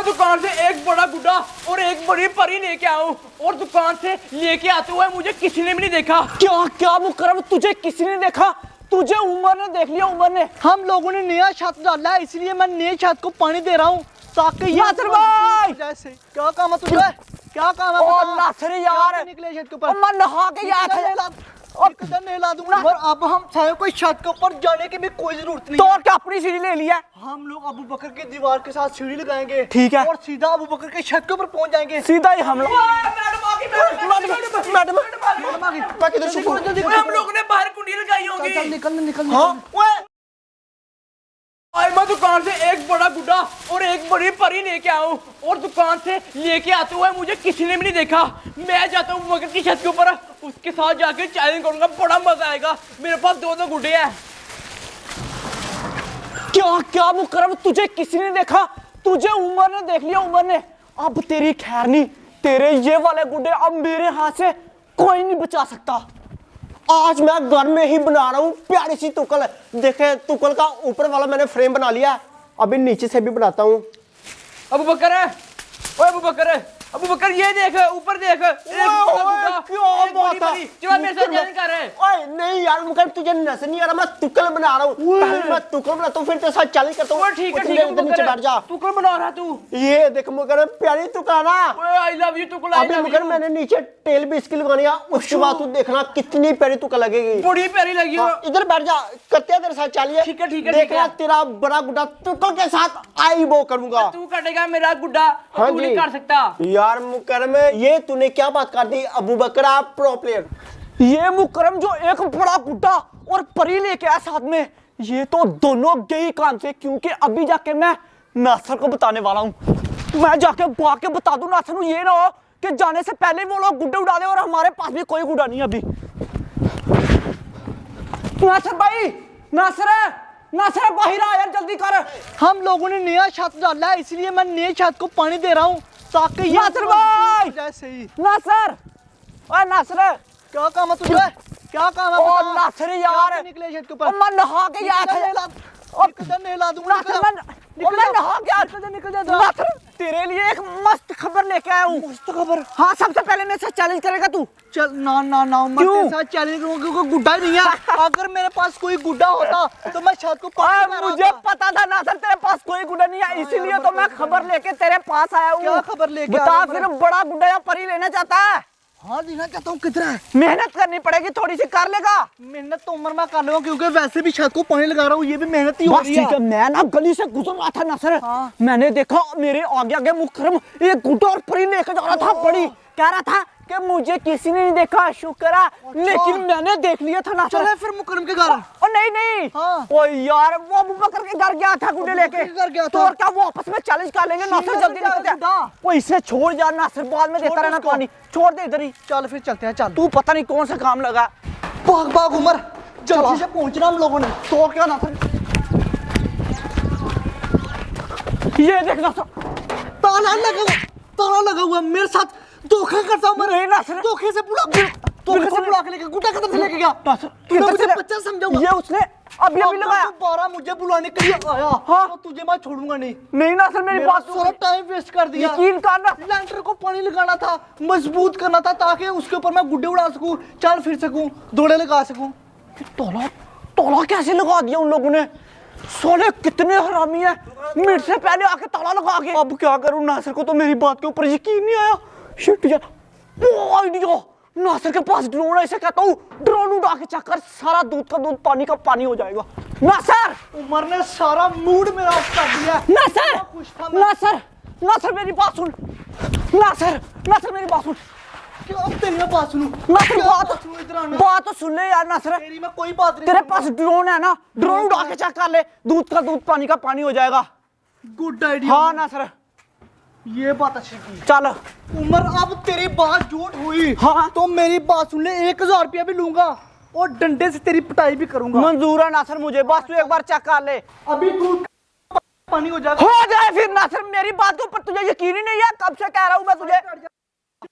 दुकान से एक बड़ा गुड्डा और एक बड़ी परी लेके आऊं और दुकान से लेके आते हुए मुझे किसी ने भी नहीं देखा। क्या क्या मुकर्रम, तुझे किसी ने देखा? तुझे उमर ने देख लिया। उमर ने, हम लोगों ने नया छत डाला है इसलिए मैं नई छत को पानी दे रहा हूँ ताकि नासिर भाई जैसे क्या काम है तुझे? क्या काम है? और नासिर यार निकले छत के ऊपर, मैं नहा के यार और किधर नहीं ला दूंगा। और अब हम सारे कोई छत के ऊपर जाने की भी कोई जरूरत नहीं तो है। क्या अपनी सीढ़ी ले लिया? हम लोग अबू बकर की दीवार के साथ सीढ़ी लगाएंगे, ठीक है, और सीधा अबू बकर के छत के ऊपर पहुंच जाएंगे। सीधा ही हम लोग। हम लोग ने बाहर कुंडी लगाई होगी। निकल। मैं दुकान से एक बड़ा गुड्डा और एक बड़ी परी लेके आऊं और दुकान से लेके आते हुए मुझे किसी ने भी नहीं देखा। मैं जाता हूँ मगर की छत के ऊपर, उसके साथ जाके चैलेंज करूंगा, बड़ा मजा आएगा। मेरे पास दो गुड्डे हैं। क्या क्या मुकर्रम, तुझे किसी ने देखा? तुझे उमर ने देख लिया। उमर ने, अब तेरी खैर नहीं। तेरे ये वाले गुड्डे अब मेरे हाथ से कोई नहीं बचा सकता। आज मैं घर में ही बना रहा हूँ प्यारी सी तुकल। देखे, तुकल का ऊपर वाला मैंने फ्रेम बना लिया, अभी नीचे से भी बनाता हूँ। अबू बकर है, ओए अबू बकर है, अबू बकर ये देख, ऊपर देख। मेरे साथ चैलेंज कर रहे हैं। ओए नहीं यार मुकर्रम, तुझे नजर नहीं आ रहा? मैं तुकल बना रहा हूँ, पहले मैं तुकल बनाता हूँ फिर तेरे साथ चैलेंज करता हूँ। ठीक है नीचे बैठ जा। तुकल बना रहा तू। ये देख मुकर्रम, प्यारी तुकल ना। I love you Tukal. अभी मुकर्रम मैंने नीचे टेल भी इसकी लगानी है, उसके बाद तू देखना कितनी प्यारी तुकल लगेगी। बड़ी प्यारी लगी। इधर बैठ जा, करते हैं तेरे साथ चलिए। ठीक है देखना तेरा बड़ा गुड्डा तुकल के साथ आई वो करूंगा। तू काटेगा मेरा गुड्डा, तू नहीं काट सकता। यार मुकर्रम, ये तूने क्या बात कर दी? अबू बकर आप प्रो प्लेयर। ये मुकर्रम जो एक बड़ा गुड्डा और परी लेके आया साथ में, ये तो दोनों गई काम से, क्योंकि अभी जाके मैं नासिर को बताने वाला हूँ। मैं जाके बाके बता दूं नासिर को, ये ना हो कि जाने से पहले वो लोग गुड्डे उड़ा दे और हमारे पास भी कोई गुड्डा नहीं अभी। नासिर भाई, नासिर बाहर आ यार, जल्दी कर। हम लोगों ने नया छत डाला है इसलिए मैं नई छत को पानी दे रहा हूँ ताकि नासिर भाई जैसे ही। नासिर क्या काम है तुझे? क्या काम है? और नासिर यार निकले छत के ऊपर, मैं नहा के यार किधर नहीं ला दूंगा। निकल जा। तेरे लिए एक मस्त खबर लेके आया हूँ। मस्त खबर? हाँ, सबसे पहले मेरे साथ चैलेंज करेगा तू। चल ना मैं तेरे साथ चैलेंज करूंगा क्योंकि गुड्डा ही नहीं है। अगर मेरे पास कोई गुड्डा होता तो मैं छत को मुझे पता था नासिर तेरे पास कोई गुड्डा नहीं है, इसीलिए तो मैं खबर लेके तेरे पास आया हूँ। क्या खबर लेके? बता, फिर बड़ा गुड्डा या परी लेना चाहता है? हाँ लेना चाहता हूँ। कितना है? मेहनत करनी पड़ेगी, थोड़ी सी कर लेगा। मेहनत तो उम्र में कर लूंगा क्योंकि वैसे भी छत को पानी लगा रहा हूँ, ये भी मेहनत ही हो रही है। मैं ना गली से गुजर रहा था नासिर, मैंने देखा मेरे आगे मुकर्रम एक गुड्डा और परी लेकर जा रहा था। बड़ी कह रहा था कि मुझे किसी ने नहीं देखा, शुक्र है, लेकिन मैंने देख लिया था नासिर। चले फिर मुकर्रम के घर। और नहीं ओ यार, वो अबू बकर के घर गया था गुड्डे लेके। तो और क्या, वो आपस में चैलेंज कर लेंगे। नासिर जल्दी निकल। वो इसे छोड़ यार नासिर, बाद में देता रहना पानी। छोड़ दे इधर ही। चल फिर चलते हैं। चल, तू पता नहीं कौन सा काम लगा। भाग उमर, जल्दी से पहुंचना हम लोगों ने। तो क्या नासिर, ये देख नासिर, ताला लगा हुआ मेरे साथ। धोखा करता हूँ मैं। नासिर धोखे से बुला के लेके गुड्डा कदम से लेके गया। तूने मुझे बच्चा समझा हुआ। ये उसने अभी लगाया। दोबारा मुझे बुलाने के लिए आया। हाँ, तो तुझे मैं छोड़ूंगा नहीं नासिर, मेरी बात सारा टाइम वेस्ट कर दिया। यकीन करना, लैंटर को पानी लगाना था, मजबूत करना था ताकि उसके ऊपर मैं गुड्डे उड़ा सकूं, चल फिर सकूं, दौड़े लगा सकूं। तोला कैसे लगा दिया उन लोगों ने? सोले कितने हरामी है, मिनट से पहले आके ताला लगा के। अब क्या करूं? नासिर को तो मेरी बात के ऊपर यकीन नहीं आया। शिट यार, वो आइडिया, नासिर के पास ड्रोन है, इसे कहता हूँ ड्रोन उड़ा के चक्कर, सारा दूध का दूध, पानी का पानी हो जाएगा। नासिर, उमर ने सारा मूड मेरा ऑफ कर दिया। नासिर मेरी बात सुन। नासिर मेरी बात सुन। क्यों तेरी मैं बात सुनूं? नासिर बात तो सुन ले यार। नासिर तेरी मैं कोई बात नहीं। तेरे पास ड्रोन है ना, ड्रोन उड़ा के चेक कर ले, दूध का दूध, पानी का पानी हो जाएगा। Good idea. हाँ नासिर, ये बात अच्छी की। चल उमर, अब तेरी बात झूठ हुई। हाँ, तो मेरी बात सुन ले, 1000 रुपया भी लूंगा और डंडे से तेरी पिटाई भी करूंगा। मंजूर है नासिर मुझे, बस तू एक बार चेक कर ले। अभी दूध पानी हो जाएगा। हो जाए फिर नासिर, मेरी बात के ऊपर तुझे यकीन ही नहीं है? कब से कह रहा हूं मैं तुझे,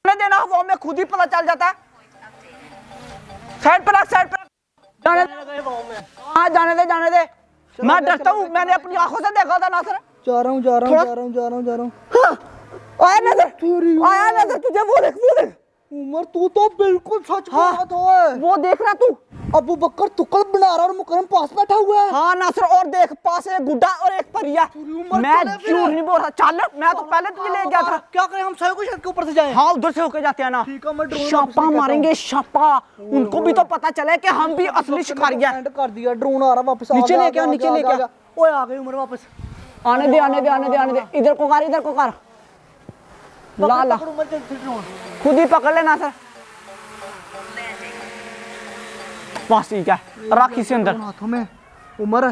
देना वो में खुद ही पता चल जाता है। साइड पर रख, जाने दे। हाँ जाने दे। मैं डरता हूँ, मैंने अपनी आंखों से देखा था नासिर। जा रहा हूँ हाँ, आया नजर तुझे, वो देख उमर तू तो बिल्कुल सच हाँ, बोल रहा है। वो देख रहा तू। अबू बकर तुकल बना रहा और मुकरम पास बैठा हुआ है। हाँ नासिर, और देख पास एक गुड्डा और एक परिया। उमर मैं चले फिर। झूठ नहीं बोल रहा, चल मैं तो पहले तुझे ले गया था। क्या करें हम सारे को छत के ऊपर से जाएं? हाँ उधर से होके जाते हैं ना, ठीक है, मैं ड्रोन छापा वापस लेके मारेंगे, छापा। उनको भी तो पता चले कि हम भी असली शिकारी हैं। एंड कर दिया, ड्रोन आ रहा वापस। नीचे लेके आओ, नीचे लेके आओ। ओए आ गई उमर वापस। आने दे, इधर को कर ला ला, पकड़ उमर, चल ड्रोन। खुद ही पकड़ लेना सर। बस ठीक है, रख इसे अंदर। हाथों में उमर,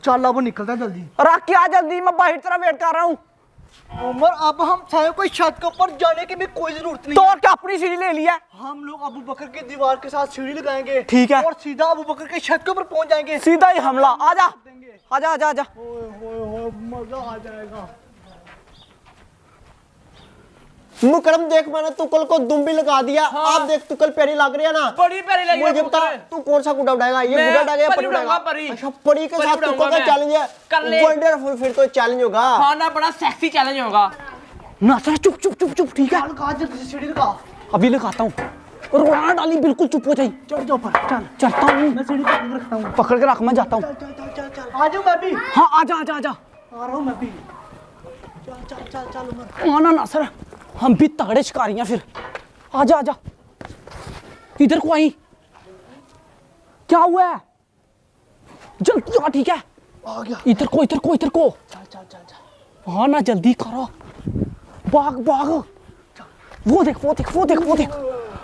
चल अब निकलता जल्दी। रख के आ जल्दी, मैं बाहर तरफ वेट कर रहा हूँ। उमर अब हम सारे को छत के ऊपर जाने की भी कोई जरूरत नहीं तो है। और क्या, अपनी सीढ़ी ले लिया। हम लोग अबू बकर की दीवार के साथ सीढ़ी लगाएंगे। ठीक है। और सीधा अबू बकर के छत के ऊपर पहुंच जाएंगे। सीधा ही हमला। आजा आजा। ओए मजा आ जाएगा। मुकरम देख, मैंने तुकल को दुम भी लगा दिया। आप देख तुकल प्यारी लग रही है ना, बड़ी प्यारी लगी। मुझे बता तू कौन सा गुड्डा उड़ाएगा? ये मैं गुड्डा उड़ाएगा या परी परी उड़ाएगा? परी। अच्छा, परी के परी साथ तुकल उड़ाऊंगा का चैलेंज है। कर ले। वंडरफुल, फिर तो चैलेंज होगा। हाँ ना, बड़ा सेक्सी चैलेंज होगा। नासिर चुप, ठीक है। सीढ़ी लगा। अभी लगाता हूँ, रोना डाली, बिल्कुल चुप हो जाई। चढ़ जाओ पर, चल। चलता हूँ, मैं सीढ़ी पकड़ रखता हूँ। पकड़ के रख, मैं जाता हूँ। चल। आ जाओ मैं भी। हाँ आजा। आ रहा हूँ मैं भी। चल उमर। आना नासिर, हम भी तगड़े शिकारी हैं फिर। आजा इधर को आई। क्या हुआ है? जल्दी आ, ठीक है। आ गया। इधर को चल। हाँ ना, जल्दी करो। भाग। वो देख।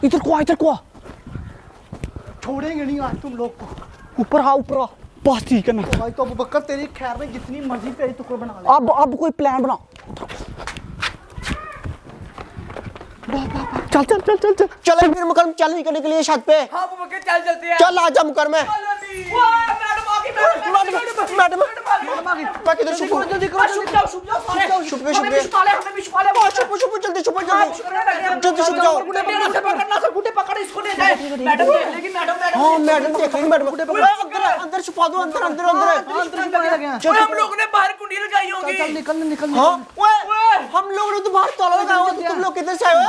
इधर को आ। छोड़ेंगे नहीं आज तुम लोग को। ऊपर आ। बस ठीक है ना। भाई तो अबू बकर तेरी खैर में जितनी मर्जी तेरी टुकड़ बना ले। अब कोई प्लान बना। चल। चले फिर मुकरम चैलेंज करने के लिए छत पे। हाँ वो के चल चलते हैं। चल आजा मुकरम में। मैडम मैं किधर छुप? जल्दी करो। छुप गए। छुपो जल्दी छुप जाओ। हाँ मैडम देख लेंगे। मैडम अंदर छुपा दो, अंदर। हम लोगों ने बाहर कुंडी लगाई होगी। चल निकल। हाँ हम लोगों ने तो बाहर ताला लगाया हुआ था, तुम लोग किधर से आए हो?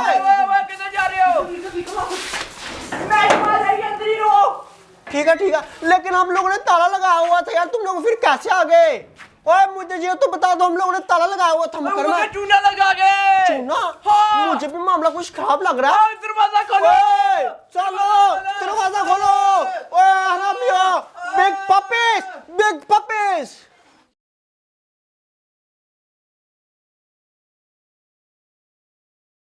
किधर जा रहे हो? ठीक है, लेकिन हम लोगों ने ताला लगाया हुआ था यार, तुम लोग फिर कैसे आ गए? ओए मुझे ये तो बता दो, हम लोगों ने ताला लगाया हुआ था। मुकरम में चूना लगा गए। चूना? हाँ। मुझे भी मामला कुछ खराब लग रहा है। दरवाजा खोलो। चलो दरवाजा खोलो। ओए हरामियों, बिग पपीज।